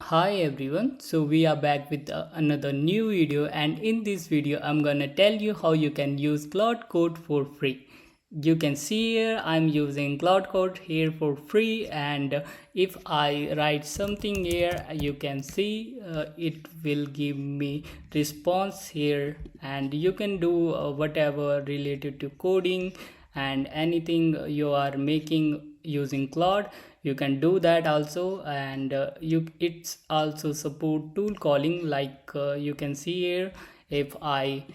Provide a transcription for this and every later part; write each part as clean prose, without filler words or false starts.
Hi everyone, so we are back with another new video, and in this video I'm gonna tell you how you can use Claude Code for free. You can see here I'm using Claude Code here for free, and if I write something here you can see it will give me response here, and you can do whatever related to coding and anything you are making using Claude. You can do that also, and it's also support tool calling, like you can see here. If I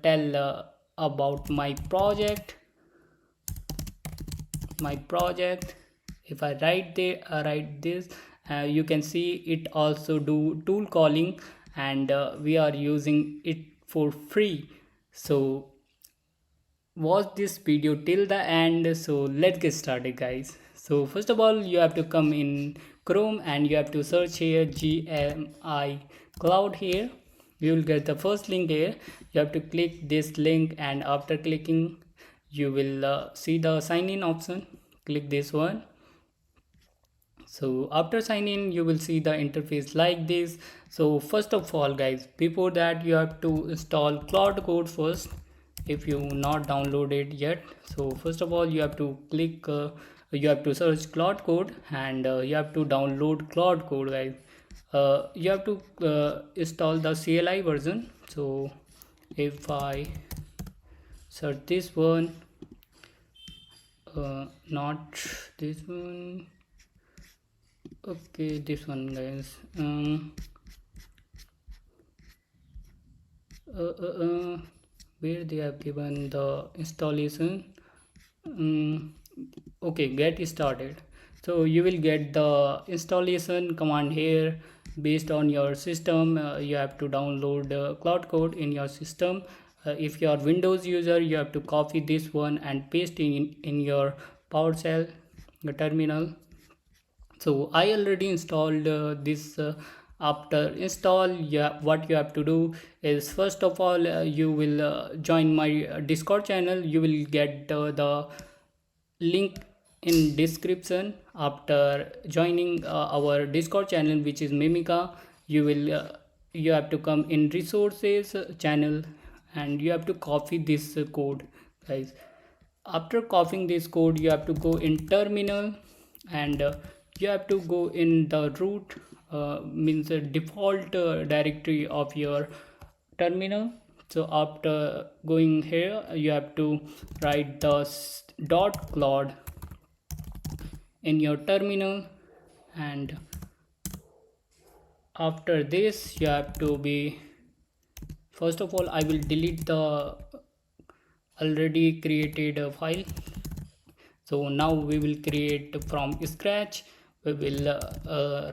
tell about my project, if I write this, you can see it also do tool calling, and we are using it for free. So watch this video till the end. So let's get started, guys. So first of all, you have to come in Chrome and you have to search here GMI Cloud. Here you will get the first link. Here you have to click this link, and after clicking you will see the sign in option. Click this one. So after sign in you will see the interface like this. So first of all, guys, before that you have to install Claude Code first if you not downloaded yet. So first of all you have to click you have to search Claude Code, and you have to download Claude Code, guys. You have to install the CLI version. So if I search this one, not this one, okay, this one, guys. Where they have given the installation. Okay, get started. So you will get the installation command here. Based on your system, you have to download Cloud Code in your system. If you are Windows user, you have to copy this one and paste in your PowerShell terminal. So I already installed this. After install, what you have to do is, first of all, you will join my Discord channel. You will get the link in description. After joining our Discord channel, which is Mimica, you have to come in resources channel, and you have to copy this code, guys. After copying this code, you have to go in terminal, and you have to go in the root, means a default directory of your terminal. So after going here, you have to write the dot Claude in your terminal, and after this you have to be, first of all I will delete the already created file. So now we will create from scratch. We will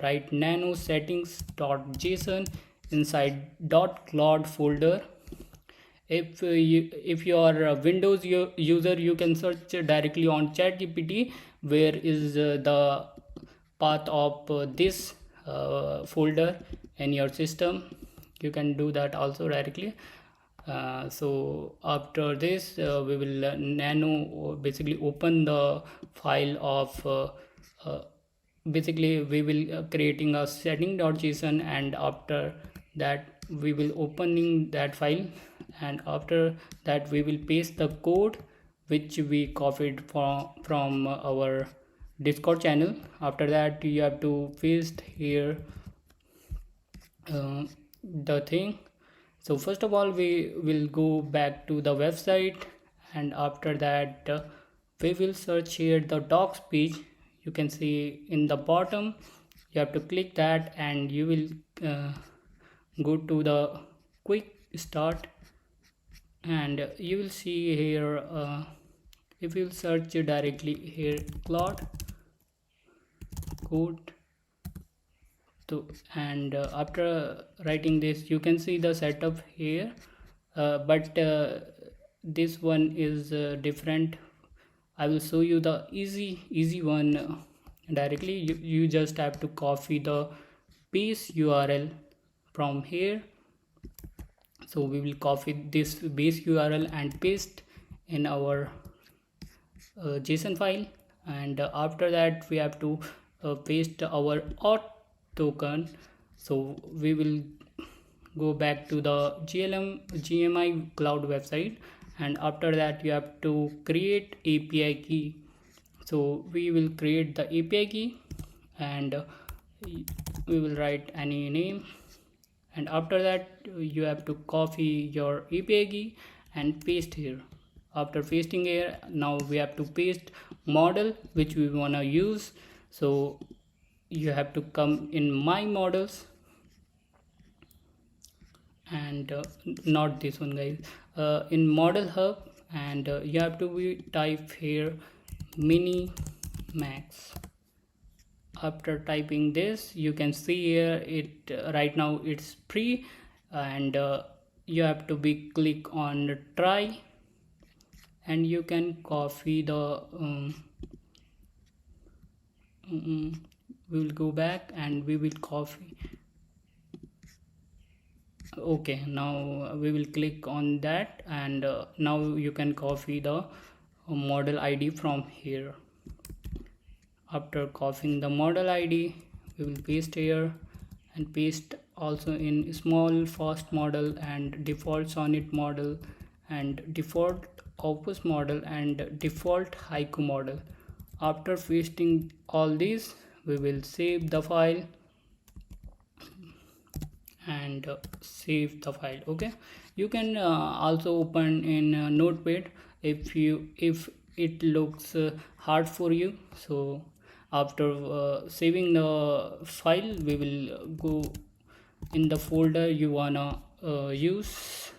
write nano settings.json inside .claude folder. If you are a Windows user, you can search directly on ChatGPT where is the path of this folder in your system. You can do that also directly. So after this we will nano basically open the file of basically we will creating a setting.json, and after that we will opening that file, and after that we will paste the code which we copied from our Discord channel. After that you have to paste here the thing. So first of all we will go back to the website, and after that we will search here the docs page. You can see in the bottom, you have to click that, and you will go to the quick start, and you will see here if you search directly here Claude Code. So, and after writing this you can see the setup here, but this one is different. I will show you the easy one directly. You just have to copy the base URL from here. So we will copy this base URL and paste in our JSON file, and after that we have to paste our auth token So we will go back to the GMI Cloud website, and after that you have to create API key. So we will create the API key, and we will write any name, and after that you have to copy your API key and paste here. After pasting here, now we have to paste model which we want to use. So you have to come in my models, and not this one, guys, in model hub, and you have to type here MiniMax. After typing this, you can see here it right now it's free, and you have to be click on try, and you can copy the we will go back and we will copy. Okay, now we will click on that, and now you can copy the model ID from here. After copying the model ID, we will paste here, and paste also in small fast model and default sonnet model and default opus model and default haiku model. After pasting all these, we will save the file and save the file. Okay, you can also open in notepad if it looks hard for you. So after saving the file, we will go in the folder you wanna use.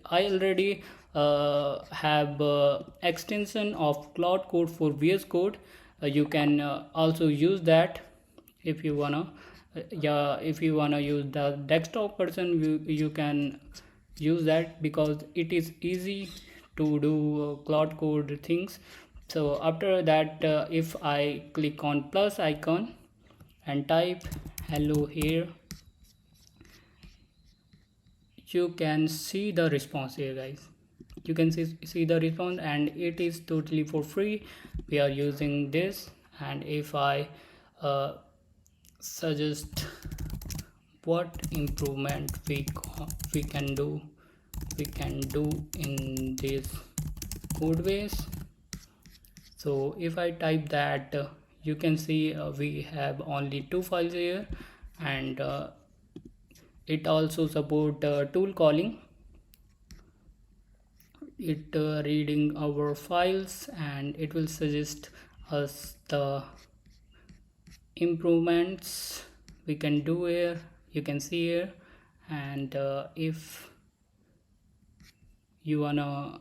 I already have extension of Claude Code for VS Code. You can also use that if you wanna. Yeah, if you wanna use the desktop version, you can use that, because it is easy to do Claude Code things. So after that, if I click on plus icon and type hello here, you can see the response here, guys. You can see the response, and it is totally for free. We are using this, and if I suggest what improvement we can do in this code base. So if I type that, you can see we have only 2 files here, and it also support tool calling. It reading our files, and it will suggest us the improvements we can do here. You can see here, and if you wanna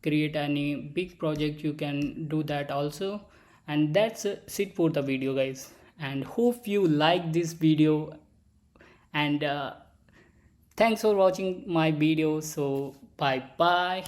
create any big project, you can do that also. And that's it for the video, guys, and hope you like this video, and thanks for watching my video. So bye bye.